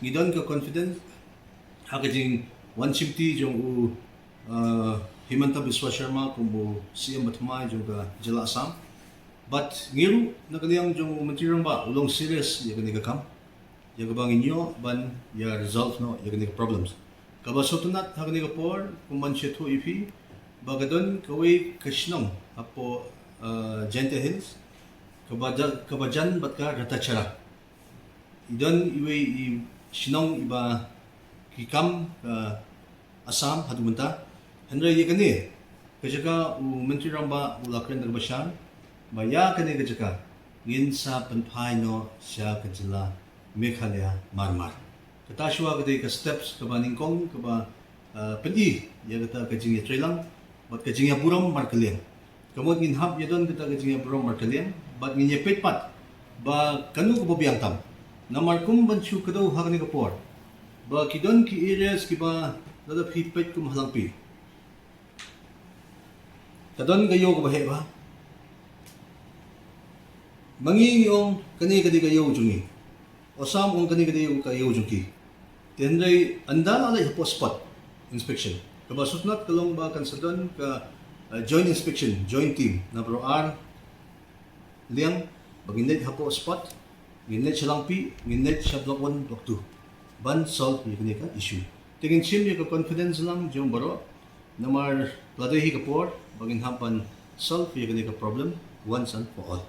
ngidon ka confident hakajing 150 jong u Himanta Biswa Sharma kumbo CM Batmai jong ka Jila Assam but ngiru nakaliyang jong mentirang ba ulong serious ya kaniga kam ya kabang inyo ban ya resolve no ya kaniga problems kabasotunat hakaniga por kumansya to ipi bagadon kaway kashnong apo Gente Hills kabajan bat ka Ratacherra idon iwe shnong iba kikam Assam hadumenta Henry yakani kajaka u menteri ramba ulakren nagbasyan baya kani kajaka ngin sa pynphai no siya kajila Meghalaya marmar katashwa kadai ka steps kaba ningkong kaba pedi ya kata kajing ya trailang bat kajing ya buram markalian kamot ngin hab yadon kata kajing ya buram markalian bat ngin ya petpat ba kanu ko bobiyang tam namarkum banchu kadaw hakani kapor ba kidon ki areas kiba dada pipet kum halangpi kadon gayo ko bahe ba mangi yung kani kadi gayo jungi Assam kung kani kadi gayo jungi tenday andal alay po spot inspection kaba sutnat kalong ba kan sadon ka joint inspection joint team na pro R liang baginit hapo spot ginit siya langpi ginit siya block 1 block 2 ban solve yung kani ka issue tingin sim yung confidence lang yung baro namar pladahi kapor bagin hapan solve yung kani ka problem once and for all